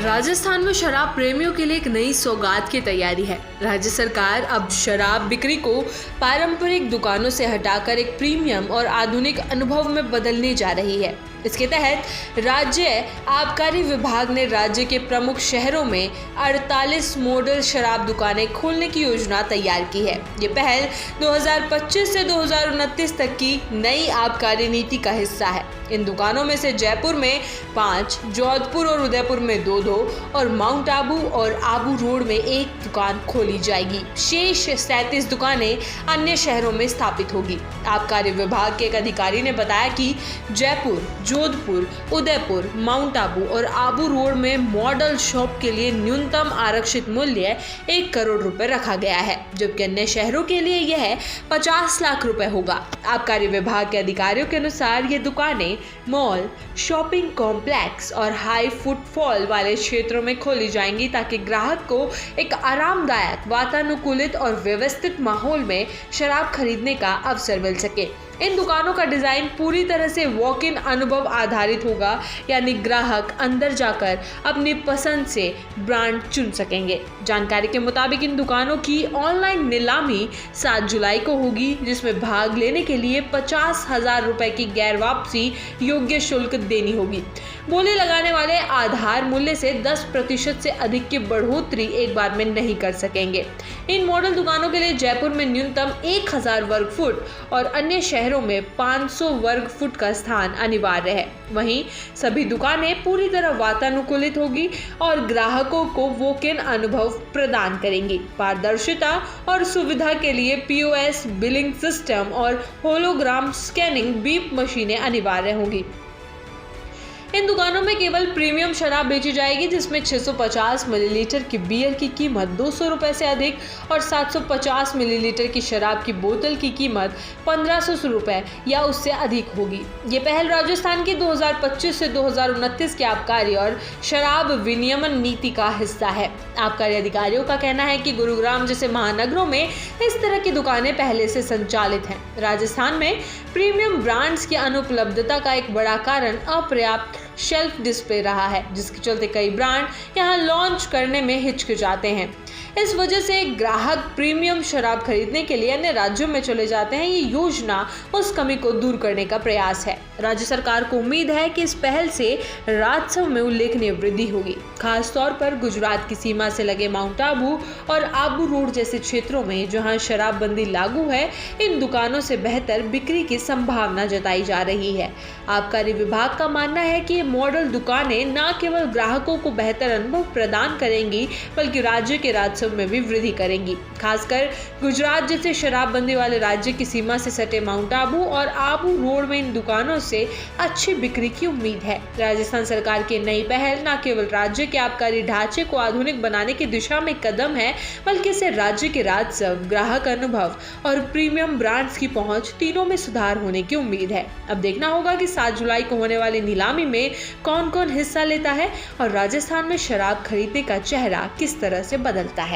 राजस्थान में शराब प्रेमियों के लिए एक नई सौगात की तैयारी है। राज्य सरकार अब शराब बिक्री को पारंपरिक दुकानों से हटाकर एक प्रीमियम और आधुनिक अनुभव में बदलने जा रही है। इसके तहत राज्य आबकारी विभाग ने राज्य के प्रमुख शहरों में 48 मॉडल शराब दुकानें खोलने की योजना तैयार की है। ये पहल 2025 से 2029 तक की नई आबकारी नीति का हिस्सा है। इन दुकानों में से जयपुर में 5, जोधपुर और उदयपुर में 2 और माउंट आबू और आबू रोड में 1 दुकान खोली जाएगी। शेष 37 दुकानें अन्य शहरों में स्थापित होगी। आबकारी विभाग के एक अधिकारी ने बताया कि जयपुर, जोधपुर, उदयपुर, माउंट आबू और आबू रोड में मॉडल शॉप के लिए न्यूनतम आरक्षित मूल्य 1 करोड़ रुपए रखा गया है, जबकि अन्य शहरों के लिए यह 50 लाख रुपए होगा। आबकारी विभाग के अधिकारियों के अनुसार ये दुकानें मॉल, शॉपिंग कॉम्प्लेक्स और हाई फुटफॉल वाले क्षेत्रों में खोली जाएंगी ताकि ग्राहक को एक आरामदायक, वातानुकूलित और व्यवस्थित माहौल में शराब खरीदने का अवसर मिल सके। इन दुकानों का डिजाइन पूरी तरह से वॉक इन अनुभव आधारित होगा, यानी ग्राहक अंदर जाकर अपनी पसंद से ब्रांड चुन सकेंगे। जानकारी के मुताबिक इन दुकानों की ऑनलाइन नीलामी 7 जुलाई को होगी, जिसमें भाग लेने के लिए 50,000 रुपए की गैर वापसी योग्य शुल्क देनी होगी। बोली लगाने वाले आधार मूल्य से 10% से अधिक की बढ़ोतरी एक बार में नहीं कर सकेंगे। इन मॉडल दुकानों के लिए जयपुर में न्यूनतम 1000 वर्ग फुट और अन्य शहरों में 500 वर्ग फुट का स्थान अनिवार्य है। वहीं सभी दुकानें पूरी तरह वातानुकूलित होगी और ग्राहकों को वॉक इन अनुभव प्रदान करेंगी। पारदर्शिता और सुविधा के लिए POS बिलिंग सिस्टम और होलोग्राम स्कैनिंग बीप मशीनें अनिवार्य होंगी। इन दुकानों में केवल प्रीमियम शराब बेची जाएगी, जिसमें 650 मिलीलीटर की बियर की कीमत 200 रुपए से अधिक और 750 मिलीलीटर की शराब की बोतल की कीमत 1500 रुपए या उससे अधिक होगी। ये पहल राजस्थान की 2025 से 2029 की आबकारी और शराब विनियमन नीति का हिस्सा है। आबकारी अधिकारियों का कहना है कि गुरुग्राम जैसे महानगरों में इस तरह की दुकानें पहले से संचालित हैं। राजस्थान में प्रीमियम ब्रांड्स की अनुपलब्धता का एक बड़ा कारण अपर्याप्त शेल्फ डिस्प्ले रहा है, जिसके चलते कई ब्रांड यहां लॉन्च करने में हिचकिचाते हैं। इस वजह से ग्राहक प्रीमियम शराब खरीदने के लिए अन्य राज्यों में चले जाते हैं। ये योजना उस कमी को दूर करने का प्रयास है। राज्य सरकार को उम्मीद है कि इस पहल से राजस्व में उल्लेखनीय वृद्धि होगी। खास तौर पर गुजरात की सीमा से लगे माउंट आबू और आबू रोड जैसे क्षेत्रों में जहां शराबबंदी लागू है, इन दुकानों से बेहतर बिक्री की संभावना जताई जा रही है। आबकारी विभाग का मानना है कि ये मॉडल दुकानें न केवल ग्राहकों को बेहतर अनुभव प्रदान करेंगी, बल्कि राज्य के राजस्व में भी वृद्धि करेंगी। खासकर गुजरात जैसे शराबबंदी वाले राज्य की सीमा से सटे माउंट आबू और आबू रोड में इन दुकानों से अच्छी बिक्री की उम्मीद है। राजस्थान सरकार की नई पहल न केवल राज्य के आबकारी ढांचे को आधुनिक बनाने की दिशा में कदम है, बल्कि इससे राज्य के राजस्व, ग्राहक अनुभव और प्रीमियम ब्रांड्स की पहुंच तीनों में सुधार होने की उम्मीद है। अब देखना होगा कि 7 जुलाई को होने वाली नीलामी में कौन कौन हिस्सा लेता है और राजस्थान में शराब खरीदने का चेहरा किस तरह से बदलता है।